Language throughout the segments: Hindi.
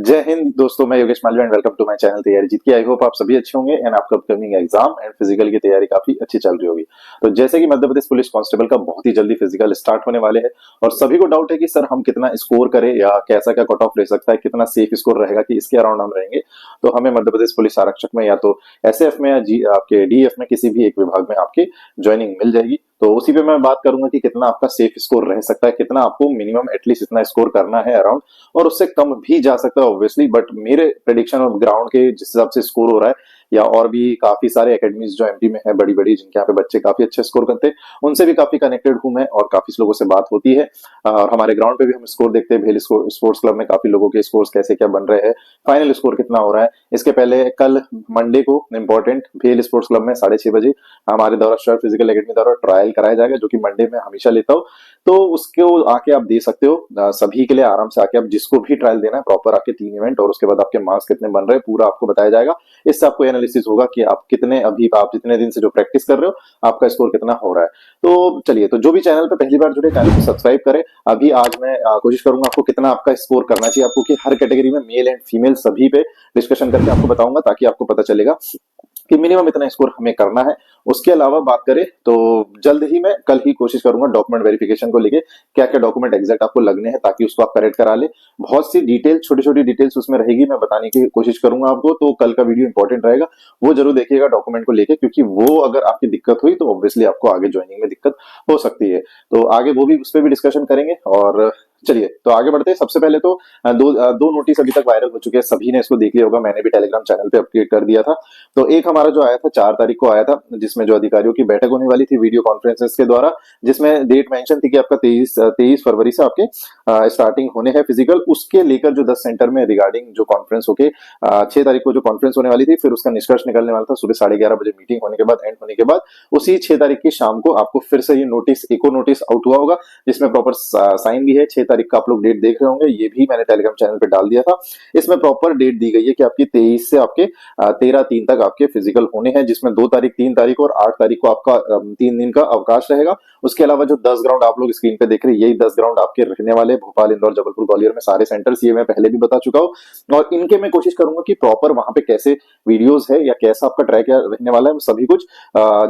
जय हिंद दोस्तों, मैं Yogesh Malviya and welcome to my channel तैयारी जीत की। आई होप आप सभी अच्छे होंगे एंड आपका अपकमिंग एग्जाम एंड फिजिकल की तैयारी काफी अच्छी चल रही होगी। तो जैसे कि मध्य प्रदेश पुलिस कांस्टेबल का बहुत ही जल्दी फिजिकल स्टार्ट होने वाले हैं और सभी को डाउट है कि सर हम कितना स्कोर करें या कैसा क्या कट ऑफ रह सकता है, कितना सेफ स्कोर रहेगा कि इसके अराउंड हम रहेंगे। तो हमें मध्य प्रदेश पुलिस आरक्षक में या तो एसएफ में या आपके डीएफ में किसी भी एक विभाग में आपकी ज्वाइनिंग मिल जाएगी। तो उसी पे मैं बात करूंगा कि कितना आपका सेफ स्कोर रह सकता है, कितना आपको मिनिमम एटलीस्ट इतना स्कोर करना है अराउंड, और उससे कम भी जा सकता है ऑब्वियसली। बट मेरे प्रेडिक्शन और ग्राउंड के जिस हिसाब से स्कोर हो रहा है, या और भी काफी सारे एकेडमीज जो एमपी में है बड़ी बड़ी, जिनके यहाँ पे बच्चे काफी अच्छे स्कोर करते हैं, उनसे भी काफी कनेक्टेड हूं मैं और काफी लोगों से बात होती है। और हमारे ग्राउंड पे भी हम स्कोर देखते हैं, भेल स्पोर्ट्स क्लब में काफी लोगों के स्कोर कैसे क्या बन रहे हैं, फाइनल स्कोर कितना हो रहा है। इसके पहले कल मंडे को इंपॉर्टेंट भेल स्पोर्ट्स क्लब में 6:30 बजे हमारे द्वारा शर फिजिकल एकेडमी द्वारा ट्रायल कराया जाएगा, जो कि मंडे में हमेशा लेता हूँ। तो उसको आके आप दे सकते हो, सभी के लिए आराम से आके आप जिसको भी ट्रायल देना है प्रॉपर आके 3 इवेंट, और उसके बाद आपके मार्क्स कितने बन रहे हैं पूरा आपको बताया जाएगा। इससे आपको एनालिसिस होगा कि आप कितने अभी आप जितने दिन से जो प्रैक्टिस कर रहे हो आपका स्कोर कितना हो रहा है। तो चलिए, तो जो भी चैनल पे पहली बार जुड़े चैनल को सब्सक्राइब करें। अभी आज मैं कोशिश करूंगा आपको कितना आपका स्कोर करना चाहिए आपको, कि हर कैटेगरी में मेल एंड फीमेल सभी पे डिस्कशन करके आपको बताऊंगा, ताकि आपको पता चलेगा कि मिनिमम इतना स्कोर हमें करना है। उसके अलावा बात करें तो जल्द ही मैं कल ही कोशिश करूंगा डॉक्यूमेंट वेरिफिकेशन को लेके, क्या क्या डॉक्यूमेंट एग्जैक्ट आपको लगने हैं ताकि उसको आप करेक्ट करा ले। बहुत सी डिटेल, छोटी छोटी डिटेल्स उसमें रहेगी, मैं बताने की कोशिश करूंगा आपको। तो कल का वीडियो इंपॉर्टेंट रहेगा, वो जरूर देखिएगा डॉक्यूमेंट को लेके, क्योंकि वो अगर आपकी दिक्कत हुई तो ऑब्वियसली आपको आगे ज्वाइनिंग में दिक्कत हो सकती है। तो आगे वो भी उस पर भी डिस्कशन करेंगे। और चलिए, तो आगे बढ़ते हैं। सबसे पहले तो दो नोटिस अभी तक वायरल हो चुके हैं, सभी ने इसको देख लिया होगा, मैंने भी टेलीग्राम चैनल पे अपडेट कर दिया था। तो एक हमारा जो आया था 4 तारीख को आया था, जिसमें जो अधिकारियों की बैठक होने वाली थी वीडियो कॉन्फ्रेंसेस के द्वारा, जिसमें डेट मेंशन थी कि आपका 23 फरवरी से आपके स्टार्टिंग होने हैं फिजिकल। उसके लेकर जो 10 सेंटर में रिगार्डिंग जो कॉन्फ्रेंस होके 6 तारीख को जो कॉन्फ्रेंस होने वाली थी, फिर उसका निष्कर्ष निकलने वाला था सुबह 11:30 बजे मीटिंग होने के बाद, एंड होने के बाद उसी 6 तारीख की शाम को आपको फिर से ये नोटिस, एको नोटिस आउट हुआ होगा, जिसमें प्रॉपर साइन भी है। 6 तारीख का आप लोग डेट देख रहे होंगे, ये भी मैंने टेलीग्राम चैनल पे डाल दिया था। इसमें प्रॉपर डेट दी गई है कि आपकी 23 से आपके 13/3 तक आपके फिजिकल होने हैं, जिसमें 2 तारीख, 3 तारीख और 8 तारीख को आपका 3 दिन का अवकाश रहेगा। उसके अलावा जो 10 ग्राउंड आप लोग स्क्रीन पे देख रहे हैं, यही 10 ग्राउंड आपके रहने वाले भोपाल, इंदौर, जबलपुर, ग्वालियर में सारे सेंटर्स, ये मैं पहले भी बता चुका हूँ। और इनके मैं कोशिश करूंगा कि प्रॉपर वहां पे कैसे वीडियोस है या कैसा आपका ट्रैक रहने वाला है, सभी कुछ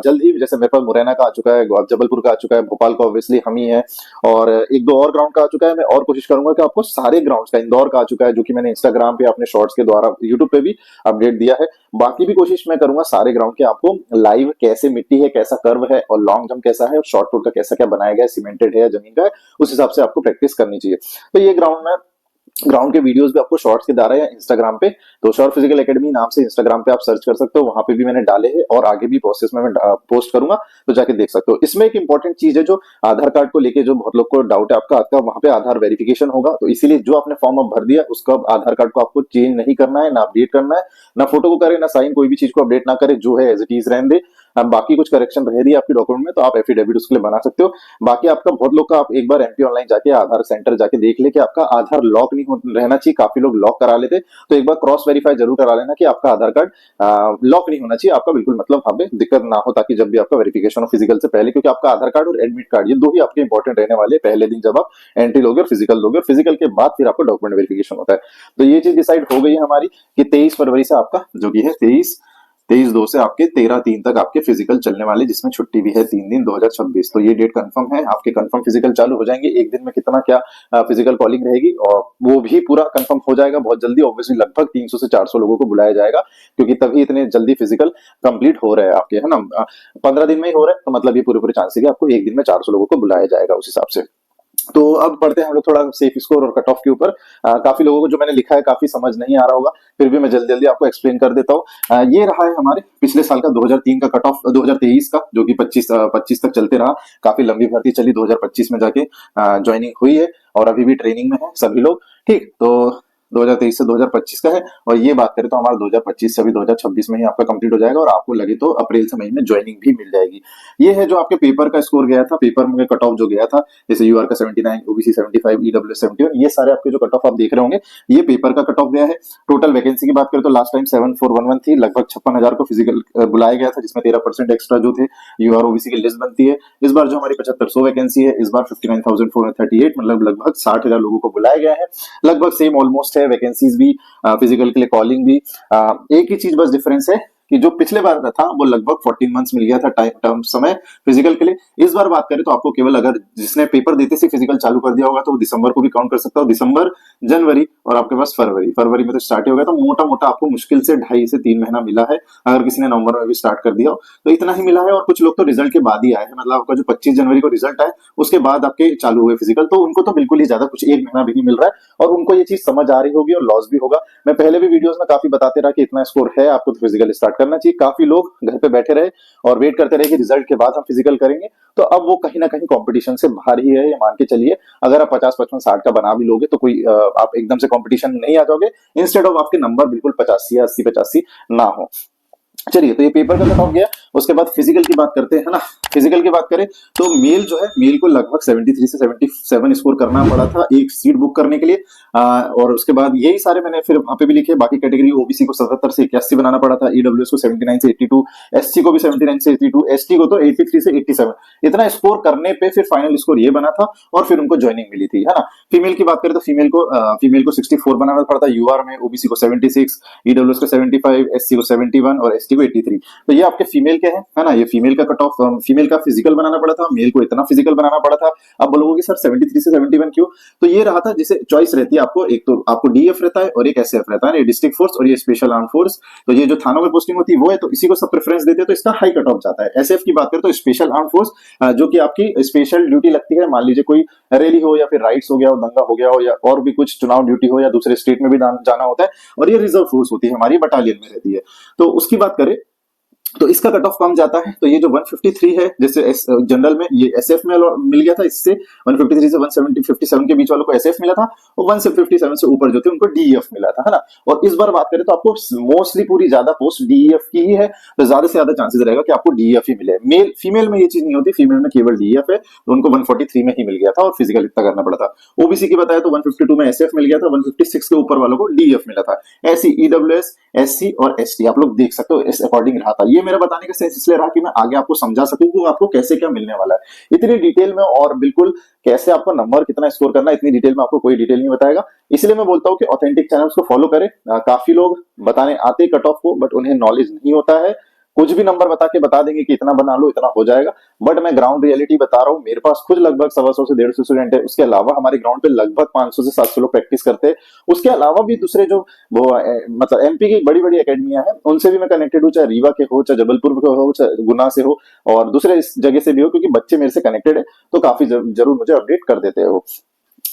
जल्द ही, जैसे मेरे पास मुरैना का आ चुका है, जबलपुर का आ चुका है, भोपाल का ऑब्वियसली हम ही है, और एक दो और ग्राउंड का आ चुका है। मैं और कोशिश करूंगा कि आपको सारे ग्राउंड्स का, इंदौर का आ चुका है जो कि मैंने इंस्टाग्राम पे अपने शॉर्ट्स के द्वारा, यूट्यूब पे भी अपडेट दिया है। बाकी भी कोशिश मैं करूंगा सारे ग्राउंड के आपको लाइव, कैसे मिट्टी है, कैसा कर्व है, और लॉन्ग जंप कैसा है, और शॉर्ट पुट का कैसा क्या बनाया गया है, सीमेंटेड है या जमीन का है, उस हिसाब से आपको प्रैक्टिस करनी चाहिए। तो ये ग्राउंड के वीडियोस भी आपको शॉर्ट्स के द्वारा या इंस्टाग्राम पे, तो शॉर्ट फिजिकल एकेडमी नाम से इंस्टाग्राम पे आप सर्च कर सकते हो, वहां पे भी मैंने डाले हैं, और आगे भी प्रोसेस में मैं पोस्ट करूंगा, तो जाके देख सकते हो। इसमें एक इंपॉर्टेंट चीज है, जो आधार कार्ड को लेके जो बहुत लोग को डाउट है, आपका वहां पे आधार वेरिफिकेशन होगा, तो इसीलिए जो आपने फॉर्म अब भर दिया उसका आधार कार्ड को आपको चेंज नहीं करना है, ना अपडेट करना है, ना फोटो को करे, ना साइन, कोई भी चीज को अपडेट ना करे, जो है एज इट इज रहने दे। अब बाकी कुछ करेक्शन रह रही है आपकी डॉक्यूमेंट में, तो आप एफिडेविट उसके लिए बना सकते हो। बाकी आपका बहुत लोग का, आप एक बार एमपी ऑनलाइन जाके आधार सेंटर जाके देख ले कि आपका आधार लॉक नहीं रहना चाहिए। काफी लोग लॉक करा लेते, तो एक बार क्रॉस वेरीफाई जरूर करा लेना कि आपका आधार कार्ड लॉक नहीं होना चाहिए आपका, बिल्कुल मतलब वहां पे दिक्कत ना हो, ताकि जब भी आपका वेरिफिकेशन हो फिजिकल से पहले, क्योंकि आपका आधार कार्ड और एडमिट कार्ड, ये दो ही आपके इंपॉर्टेंट रहने वाले पहले दिन जब आप एंट्री लोगे और फिजिकल दोगे, और फिजिकल के बाद फिर आपका डॉक्यूमेंट वेरिफिकेशन होता है। तो ये चीज डिसाइड हो गई है हमारी कि 23 फरवरी से आपका जो कि है 23/2 से आपके 13/3 तक आपके फिजिकल चलने वाले, जिसमें छुट्टी भी है 3 दिन 2026। तो ये डेट कंफर्म है, आपके कंफर्म फिजिकल चालू हो जाएंगे। एक दिन में कितना क्या फिजिकल कॉलिंग रहेगी, और वो भी पूरा कंफर्म हो जाएगा बहुत जल्दी। ऑब्वियसली लगभग 300 से 400 लोगों को बुलाया जाएगा, क्योंकि तभी इतने जल्दी फिजिकल कंप्लीट हो रहे हैं आपके, है ना। 15 दिन में ही हो रहा है, तो मतलब ये पूरे चांस है कि आपको एक दिन में 400 लोगों को बुलाया जाएगा उस हिसाब से। तो अब बढ़ते हैं हम लोग थोड़ा सेफ स्कोर और कट ऑफ के ऊपर। काफी लोगों को जो मैंने लिखा है काफी समझ नहीं आ रहा होगा, फिर भी मैं जल्दी जल्दी आपको एक्सप्लेन कर देता हूँ। ये रहा है हमारे पिछले साल का 2003 का कट ऑफ, 2023 का, जो कि 25 तक चलते रहा। काफी लंबी भर्ती चली, 2025 में जाके ज्वाइनिंग हुई है, और अभी भी ट्रेनिंग में है सभी लोग, ठीक। तो 2023 से 2025 का है, और ये बात करें तो हमारा 2025 से अभी 2026 में ही आपका कंप्लीट हो जाएगा, और आपको लगे तो अप्रैल से मई में ज्वाइनिंग भी मिल जाएगी। ये है जो आपके पेपर का स्कोर गया था, पेपर में कट ऑफ जो गया था, जैसे यूआर का 79, ओबीसी 75, ईडब्ल्यूएस 71, ये सारे आपके जो कट ऑफ आप देख रहे होंगे, ये पेपर का कट ऑफ गया है। टोटल वैकेंसी की बात करें तो लास्ट टाइम 7411 थी, लगभग 56,000 को फिजिकल बुलाया गया था, जिसमें 13% एक्स्ट्रा जो थे यूआर ओबीसी की लिस्ट बनती है। इस बार जो हमारी 7500 वैकेंसी है, इस बार 59,438, मतलब लगभग 60,000 लोगों को बुलाया गया है। लगभग सेम ऑलमोस्ट है, वैकेंसीज भी, फिजिकल के लिए कॉलिंग भी। एक ही चीज बस डिफरेंस है कि जो पिछले बार था वो लगभग 14 मंथ्स मिल गया था टाइम टर्म समय फिजिकल के लिए। इस बार बात करें तो आपको केवल, अगर जिसने पेपर देते से फिजिकल चालू कर दिया होगा तो वो दिसंबर को भी काउंट कर सकता हो, दिसंबर, जनवरी और आपके पास फरवरी, फरवरी में तो स्टार्ट ही हो गया, तो मोटा मोटा आपको मुश्किल से 2.5 से 3 महीना मिला है। अगर किसी ने नवंबर में भी स्टार्ट कर दिया हो तो इतना ही मिला है। और कुछ लोग तो रिजल्ट के बाद ही आए हैं, मतलब आपका जो 25 जनवरी को रिजल्ट आए उसके बाद आपके चालू हुए फिजिकल, तो उनको तो बिल्कुल ही ज्यादा कुछ 1 महीना भी नहीं मिल रहा है और उनको ये चीज समझ आ रही होगी और लॉस भी होगा। मैं पहले भी वीडियोस में काफी बताते रहा कि इतना स्कोर है, आपको तो फिजिकल स्टार्ट करना चाहिए। काफी लोग घर पे बैठे रहे और वेट करते रहे कि रिजल्ट के बाद हम फिजिकल करेंगे, तो अब वो कहीं ना कहीं कंपटीशन से बाहर ही है, ये मान के चलिए। अगर आप 50, 55, 60 का बना भी लोगे तो कोई आप एकदम से कंपटीशन में नहीं आ जाओगे। इंस्टेड ऑफ आपके नंबर बिल्कुल 85 या 80, 85 ना हो। चलिए, तो ये पेपर का कट ऑफ गया। उसके बाद फिजिकल की बात करते हैं, है ना। फिजिकल की बात करें तो मेल जो है, मेल को लगभग 73 से 77 स्कोर करना पड़ा था एक सीट बुक करने के लिए। और उसके बाद यही सारे मैंने फिर वहां पे भी लिखे। बाकी कैटेगरी, ओबीसी को 77 से 81 बनाना पड़ा था, ईडब्ल्यूएस को 79 से 82, एससी को भी 79 से 82, एसटी को तो 83 से 87। इतना स्कोर करने पे फिर फाइनल स्कोर ये बना था और फिर उनको ज्वाइनिंग मिली थी, है ना। फीमेल की बात करें तो फीमेल को 64 बनाना पड़ा था यूआर में, ओबीसी को 76, ईडब्ल्यूएस को 75, एससी को 71 और एसटी को 83। तो ये आपके फीमेल के हैं, है ना। ये फीमेल का कट ऑफ, फीमेल का फिजिकल बनाना पड़ा था, मेल को इतना फिजिकल बनाना पड़ा था। अब बोलोगे सर 73 से 71 क्यों? तो ये रहा था, जिसे चॉइस रहती है आपको, एक तो आपको डीएफ रहता है और एक एसएफ रहता है, ये डिस्ट्रिक्ट फोर्स और ये स्पेशल आर्म फोर्स। तो ये जो थानों में पोस्टिंग होती है वो है, तो इसी को सब प्रेफरेंस देते हैं, तो इसका हाई कट ऑफ जाता है। एसएफ की बात करें तो स्पेशल आर्म फोर्स, जो कि आपकी स्पेशल ड्यूटी लगती है। मान लीजिए कोई रैली हो या फिर राइट्स हो गया हो, दंगा हो गया हो, या और भी कुछ चुनाव ड्यूटी हो, या दूसरे स्टेट में भी जाना होता है, और ये रिजर्व फोर्स होती है, हमारी बटालियन में रहती है। तो उसकी बात करें तो इसका कट ऑफ कम जाता है। तो ये जो 153 है, जैसे जनरल में ये एसएफ में मिल गया था, इससे 153 से 157 के बीच वालों को एसएफ मिला था, और 157 से ऊपर जो थे उनको डीईएफ मिला था, है ना। और इस बार बात करें तो आपको मोस्टली पूरी ज्यादा पोस्ट डीईएफ की ही है, तो ज्यादा से ज्यादा चांसेस रहेगा कि आपको डीईएफ ही मिले। मेल फीमेल में ये चीज नहीं होती, फीमेल में केवल डीईएफ है, तो उनको 143 में ही मिल गया था और फिजिकल इतना करना पड़ा था। ओबीसी की बताया तो 152 में एसएफ मिल गया था, 156 के ऊपर वालों को डीईएफ मिला था। ऐसी ईडब्ल्यूएस, एससी और एसटी आप लोग देख सकते हो, इस अकॉर्डिंग रहा था। ये मेरा बताने का सेंस इसलिए रहा कि मैं आगे आपको समझा सकूं कि आपको कैसे क्या मिलने वाला है इतनी डिटेल में, और बिल्कुल कैसे आपको नंबर कितना स्कोर करना है इतनी डिटेल में आपको कोई डिटेल नहीं बताएगा। इसलिए मैं बोलता हूं कि ऑथेंटिक चैनल्स को फॉलो करें। काफी लोग बताने आते कट ऑफ को, बट उन्हें नॉलेज नहीं होता है, कुछ भी नंबर बता के बता देंगे कि इतना बना लो, इतना हो जाएगा। बट मैं ग्राउंड रियलिटी बता रहा हूँ। मेरे पास खुद लगभग 125 से 150 स्टूडेंट है, उसके अलावा हमारे ग्राउंड पे लगभग 500 से 700 लोग प्रैक्टिस करते हैं। उसके अलावा भी दूसरे जो वो मतलब एमपी की बड़ी बड़ी अकेडमियां हैं, उनसे भी मैं कनेक्टेड हूँ, चाहे रीवा के हो, चाहे जबलपुर के हो, चाहे गुना से हो, और दूसरे इस जगह से भी हो, क्योंकि बच्चे मेरे से कनेक्टेड है, तो काफी जरूर मुझे अपडेट कर देते हैं वो।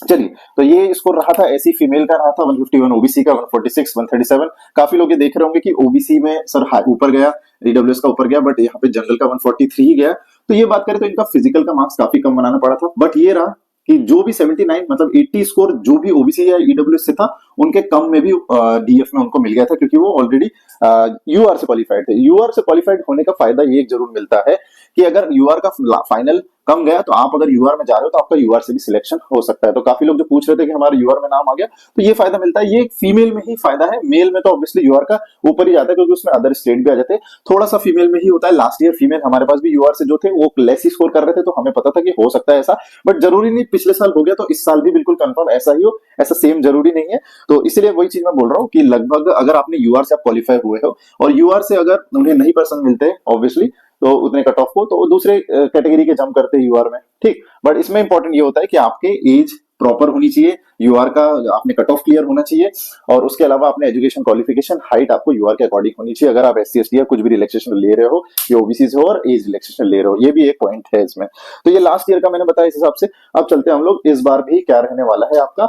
चलिए, तो ये स्कोर रहा था। ऐसी फीमेल का रहा था 151, ओबीसी का 146, 137। काफी लोग ये देख रहे होंगे कि ओबीसी में सर ऊपर गया, ईडब्ल्यूएस का ऊपर गया, बट यहाँ पे जनरल का 143 ही गया। तो ये बात करें तो इनका फिजिकल का मार्क्स काफी कम बनाना पड़ा था। बट ये रहा कि जो भी 79 मतलब 80 स्कोर जो भी ओबीसी या ईडब्ल्यूएस से था, उनके कम में भी डीएफ में उनको मिल गया था, क्योंकि वो ऑलरेडी यूआर से क्वालिफाइड थे। यूआर से क्वालिफाइड होने का फायदा ये जरूर मिलता है कि अगर यूआर का फाइनल कम गया तो आप अगर यूआर में जा रहे हो तो आपका यूआर से भी सिलेक्शन हो सकता है। तो काफी लोग जो पूछ रहे थे कि हमारे यूआर में नाम आ गया, तो ये फायदा मिलता है। ये फीमेल में ही फायदा है, मेल में तो ऑब्वियसली यूआर का ऊपर ही जाता है, क्योंकि उसमें अदर स्टेट भी आ जाते हैं। थोड़ा सा फीमेल में ही होता है। लास्ट ईयर फीमेल हमारे पास भी यूआर से जो थे वो लेस ही स्कोर कर रहे थे, तो हमें पता था कि हो सकता है ऐसा, बट जरूरी नहीं। पिछले साल हो गया तो इस साल भी बिल्कुल कंफर्म ऐसा ही हो, ऐसा सेम जरूरी नहीं है। तो इसलिए वही चीज मैं बोल रहा हूँ कि लगभग अगर आपने यूआर से आप क्वालिफाई हुए हो और यूआर से अगर उन्हें नहीं पर्सन मिलते ऑब्वियसली तो उतने कट ऑफ को, तो दूसरे कैटेगरी के जंप करते हैं यूआर में, ठीक। बट इसमें इंपॉर्टेंट ये होता है कि आपके एज प्रॉपर होनी चाहिए, यूआर का आपने कट ऑफ क्लियर होना चाहिए, और उसके अलावा आपने एजुकेशन क्वालिफिकेशन हाइट आपको यूआर के अकॉर्डिंग होनी चाहिए। अगर आप एससी एसटी या कुछ भी रिलैक्सेशन ले रहे हो, ये ओबीसी से हो, और एज रिलैक्सेशन ले रहे हो, ये भी एक पॉइंट है इसमें। तो ये लास्ट ईयर का मैंने बताया इस हिसाब से। अब चलते हैं हम लोग इस बार भी क्या रहने वाला है आपका।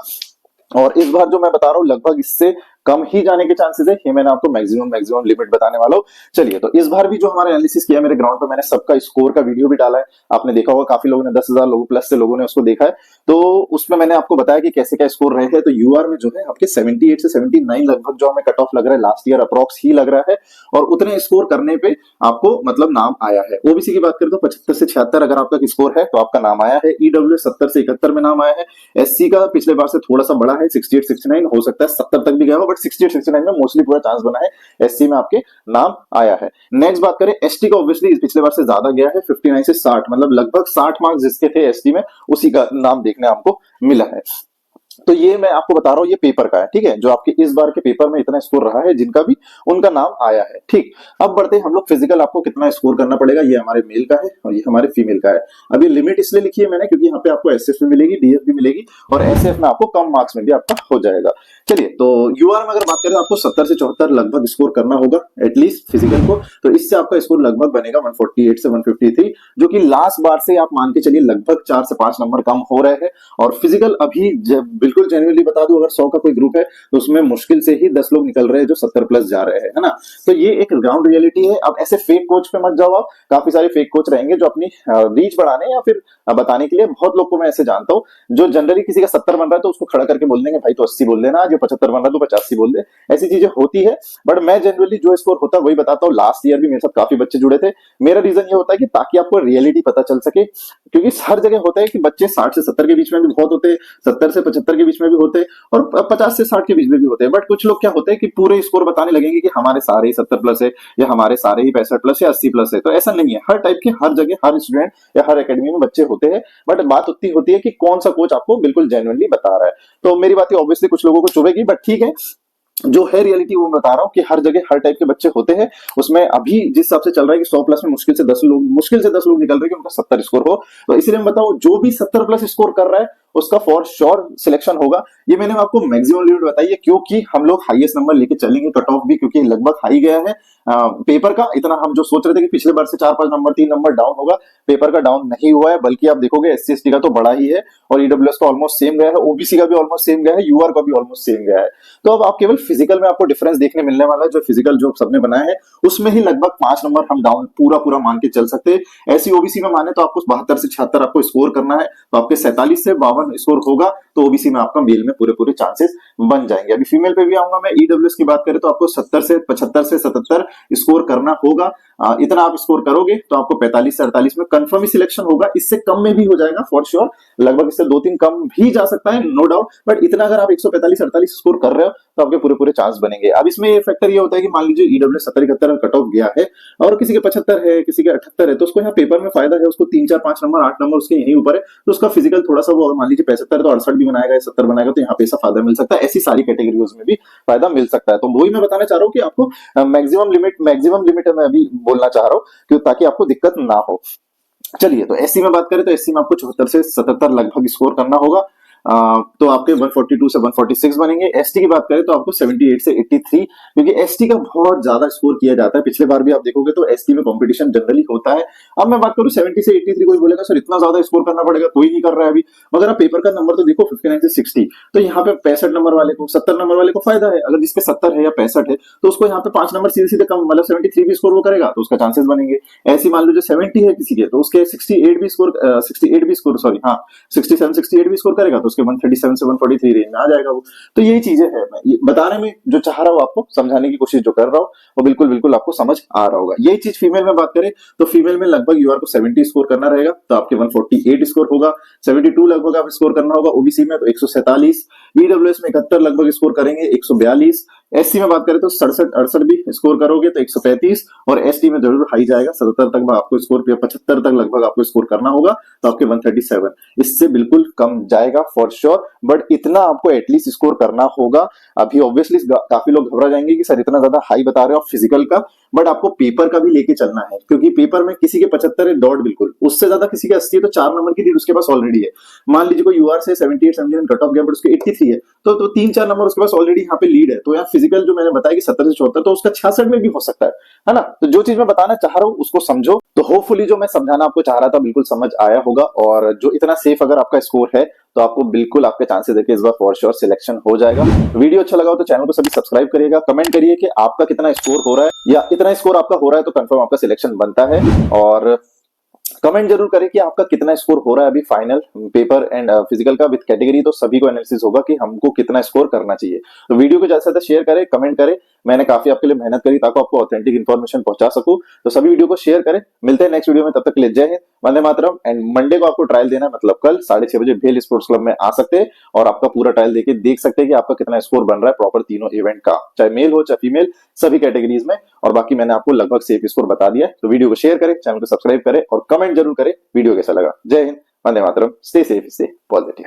और इस बार जो मैं बता रहा हूँ लगभग इससे कम ही जाने के चांसेस है, ये मैंने आपको मैक्सिमम लिमिट बताने वाला हूँ। चलिए, तो इस बार भी जो हमारा एनालिसिस किया मेरे ग्राउंड पे, मैंने सबका स्कोर का वीडियो भी डाला है, आपने देखा होगा। काफी लोगों ने 10,000 लोगों प्लस से लोगों ने उसको देखा है। तो उसमें मैंने आपको बताया कि कैसे क्या स्कोर रहे हैं। तो यूआर में जो है आपके 78 से 79 लगभग जो हमें कट ऑफ लग रहा है, लास्ट ईयर अप्रॉक्स ही लग रहा है, और उतने स्कोर करने पे आपको मतलब नाम आया है। ओबीसी की बात करें तो 75 से 76 अगर आपका स्कोर है तो आपका नाम आया है। ईडब्ल्यूएस 70 से 71 में नाम आया है। एससी का पिछले बार से थोड़ा सा बड़ा है, 68, 69 हो सकता है 70 तक भी गया हो, बट 68, 69 में मोस्टली पूरा चांस बना है, एससी में आपके नाम आया है। नेक्स्ट बात करें एसटी का, ऑब्वियसली पिछले बार से ज्यादा गया है, 59 से 60 मतलब लगभग 60 मार्क्स जिसके थे एसटी में, उसी का नाम देखने हमको मिला है। तो ये मैं आपको बता रहा हूँ, ये पेपर का है, ठीक है, जो आपके इस बार के पेपर में इतना स्कोर रहा है, जिनका भी उनका नाम आया है। ठीक, अब बढ़ते हैं हम लोग फिजिकल। आपको कितना स्कोर करना पड़ेगा, ये हमारे मेल का है और ये हमारे फीमेल का है। अब ये लिमिट इसलिए लिखी है मैंने क्योंकि यहाँ पे आपको एसएफ भी मिलेगी, डीएफ भी मिलेगी और एसएफ में आपको कम मार्क्स में भी आपका हो जाएगा। चलिए, तो यूआर में अगर बात करें तो आपको 70 से 74 लगभग स्कोर करना होगा एटलीस्ट फिजिकल को। तो इससे आपका स्कोर लगभग बनेगा 148 से 153, जो कि लास्ट बार से आप मान के चलिए लगभग 4 से 5 नंबर कम हो रहे हैं। और फिजिकल अभी बिल्कुल जेन्युइनली बता दूं, अगर 100 का कोई ग्रुप है तो उसमें मुश्किल से ही 10 लोग निकल रहे हैं जो 70 प्लस जा रहे हैं, है ना। तो ये एक ग्राउंड रियलिटी है। अब ऐसे फेक कोच पे मत जाओ आप, काफी सारे फेक कोच रहेंगे जो अपनी रीच बढ़ाने या फिर बताने के लिए, बहुत लोग को मैं ऐसे जानता हूं जो जनरली किसी का 70 बन रहा है तो उसको खड़ा करके बोल देंगे भाई तो 80 बोल देना, जो 75 बन रहा है तो 85 बोल दे। ऐसी चीजें होती है, बट मैं जनरली जो स्कोर होता है वही बताता हूँ। लास्ट ईयर भी मेरे साथ काफी बच्चे जुड़े थे। मेरा रीजन ये होता है कि ताकि आपको रियलिटी पता चल सके, क्योंकि हर जगह होता है कि बच्चे 60 से 70 के बीच में भी बहुत होते हैं, 70 से 75 के बीच में भी होते हैं और 50 से 60 के बीच में भी होते हैं। बट कुछ लोग क्या होते हैं कि पूरे स्कोर बताने लगेंगे कि हमारे सारे ही 70 प्लस है या हमारे सारे ही 65 प्लस या 80 प्लस है। तो ऐसा नहीं है, हर टाइप के हर जगह हर स्टूडेंट या हर एकेडमी में बच्चे होते हैं। बट बात उतनी होती है कि कौन सा कोच आपको बिल्कुल जेन्युइनली बता रहा है। तो मेरी बात ऑब्वियसली कुछ लोगों को चुभेगी, बट ठीक है, जो है रियलिटी वो मैं बता रहा हूँ कि हर जगह हर टाइप के बच्चे होते हैं। उसमें अभी जिस हिसाब से चल रहा है कि 100 प्लस में मुश्किल से 10 लोग निकल रहे हैं कि उनका 70 स्कोर हो। तो इसलिए मैं बताऊं, जो भी 70 प्लस स्कोर कर रहा है उसका फॉर श्योर सिलेक्शन होगा। ये मैंने आपको मैक्सिमम लिमिट बताई है क्योंकि हम लोग हाईएस्ट नंबर लेके चलेंगे, कट ऑफ भी क्योंकि लगभग हाई गया है पेपर का। इतना हम जो सोच रहे थे कि पिछले बार से 4-5 नंबर 3 नंबर डाउन होगा, पेपर का डाउन नहीं हुआ है, बल्कि आप देखोगे एससी एसटी का तो बड़ा ही है और ईडब्ल्यूएस का ऑलमोस्ट सेम गया है, ओबीसी का भी ऑलमोस्ट सेम गया है, यूआर का भी ऑलमोस्ट सेम गया है। तो अब आप केवल फिजिकल में आपको डिफरेंस देखने मिलने वाला है। जो फिजिकल जो सबने बनाया है उसमें ही लगभग 5 नंबर हम डाउन पूरा मान के चल सकते हैं। ऐसी ओबीसी में माने तो आपको 72 से 76 आपको स्कोर करना है, तो आपके 47 से 52 स्कोर होगा, तो ओबीसी में आपका मेल में पूरे चांसेस बन जाएंगे। अभी फीमेल पे भी आऊंगा मैं। ईडब्ल्यूएस की बात करें तो आपको 70 से 75 से 77 स्कोर करना होगा। इतना आप स्कोर करोगे तो आपको 45 से 48 में कंफर्म ही सिलेक्शन होगा। इससे कम में भी हो जाएगा फॉर श्योर, लगभग इससे 2-3 कम भी जा सकता है, नो डाउट। बट इतना अगर आप 145-48 स्कोर कर रहे हो तो आपके पूरे चांस बनेंगे। अब इसमें ये फैक्टर ये होता है कि मान लीजिए ईडब्ल्यूएस 70-71 कट ऑफ गया है और किसी के 75 है, किसी के 78 है, तो उसको यहाँ पेपर में फायदा है, उसको 3-4-5 नंबर 8 नंबर उसके यहीं ऊपर है, तो उसका फिजिकल थोड़ा सा वो मान लीजिए 75 है तो 68 भी बनाएगा, 70 बनाएगा, तो यहाँ पे ऐसा फायदा मिल सकता है। ऐसी सारी कैटेगरीज में भी फायदा मिल सकता है। तो वही मैं बताना चाह रहा हूँ कि आपको मैक्सिमम लिमिट मैं अभी बोलना चाह रहा हूँ कि ताकि आपको दिक्कत ना हो। चलिए, तो एससी में बात करें तो एससी में आपको 74 से 77 लगभग स्कोर करना होगा। तो आपके 142 से 146 बनेंगे। एसटी की बात करें तो आपको 78 से 83, क्योंकि एसटी का बहुत ज्यादा स्कोर किया जाता है। पिछले बार भी आप देखोगे तो एसटी में कंपटीशन जनरली होता है। अब मैं बात करूं 70 से 83, कोई बोलेगा सर इतना ज्यादा स्कोर करना पड़ेगा, कोई नहीं कर रहा है अभी। मगर आप पेपर का नंबर तो देखो 59 से 60, तो यहाँ पे 65 नंबर वाले को 70 नंबर वाले को फायदा है। अगर जिसके 70 है या 65 है तो उसको यहाँ पे 5 नंबर सीधे सीधे कम, मतलब 73 भी स्कोर वो करेगा तो उसका चांसेस बनेंगे। ऐसी मान लो जो 70 है किसी के, तो उसके 67 भी स्कोर 67 68 भी स्कोर करेगा तो उसके 137 से 143 रेंज में आ जाएगा वो। तो यही चीजें है, मैं ये बताने में जो चाह रहा हूँ, आपको समझाने की कोशिश जो कर रहा हूँ वो बिल्कुल आपको समझ आ रहा होगा। यही चीज फीमेल में बात करें तो फीमेल में लगभग यूआर को 70 स्कोर करना रहेगा, तो आपके 148 स्कोर होगा। 72 लगभग आप स्कोर करना होगा ओबीसी में, तो 147। ईडब्ल्यूएस में 71 लगभग स्कोर करेंगे, 142। एससी में बात करें तो 67-68 भी स्कोर करोगे तो 135, और एसटी में जरूर हाई जाएगा, 77 तक आपको स्कोर, 75 तक लगभग आपको स्कोर करना होगा, तो आपके 137। इससे बिल्कुल कम जाएगा फॉर श्योर, बट इतना आपको एटलीस्ट स्कोर करना होगा। अभी ऑब्वियसली काफी लोग घबरा जाएंगे कि सर इतना ज्यादा हाई बता रहे हो आप फिजिकल का, बट आपको पेपर का भी लेके चलना है, क्योंकि पेपर में किसी के 75 है डॉट बिल्कुल, उससे ज्यादा किसी के 80 है तो 4 नंबर की लीड उसके पास ऑलरेडी है। मान लीजिए कोई यूआर से 78-79 कट ऑफ गया बट उसके 83 है, तो 3-4 नंबर उसके पास ऑलरेडी यहाँ पे लीड है। तो यहाँ फिजिकल जो मैंने बताया कि 70 से 74, तो उसका 66 में भी हो सकता है ना। तो जो चीज मैं बताना चाह रहा हूँ उसको समझो। तो होपफुली जो मैं समझाना आपको चाह रहा था बिल्कुल समझ आया होगा, और जो इतना सेफ अगर आपका स्कोर है तो आपको बिल्कुल आपके चांसेस है कि इस बार फॉर श्योर सिलेक्शन हो जाएगा। वीडियो अच्छा लगा हो तो चैनल को सभी सब्सक्राइब करिएगा, कमेंट करिए कि आपका कितना स्कोर हो रहा है, या इतना स्कोर आपका हो रहा है तो कंफर्म आपका सिलेक्शन बनता है। और कमेंट जरूर करें कि आपका कितना स्कोर हो रहा है अभी फाइनल पेपर एंड फिजिकल का विद कैटेगरी, तो सभी को एनालिसिस होगा कि हमको कितना स्कोर करना चाहिए। तो वीडियो को ज्यादा से ज्यादा शेयर करें, कमेंट करें। मैंने काफी आपके लिए मेहनत करी ताकि आपको ऑथेंटिक इन्फॉर्मेशन पहुंचा सकूं, तो सभी वीडियो को शेयर करें। मिलते हैं नेक्स्ट वीडियो में, तब तक के लिए जय हिंद, वंदे मातरम। एंड मंडे को आपको ट्रायल देना है, मतलब कल 6:30 बजे भेल स्पोर्ट्स क्लब में आ सकते हैं और आपका पूरा ट्रायल देके देख सकते हैं कि आपका कितना स्कोर बन रहा है प्रॉपर तीनों इवेंट का, चाहे मेल हो चाहे फीमेल, सभी कैटेगरीज में। और बाकी मैंने आपको लगभग सेफ स्कोर बता दिया है। तो वीडियो को शेयर करें, चैनल को सब्सक्राइब करें और कमेंट जरूर करें वीडियो कैसा लगा। जय Hind, Vande Mataram, stay safe, stay positive.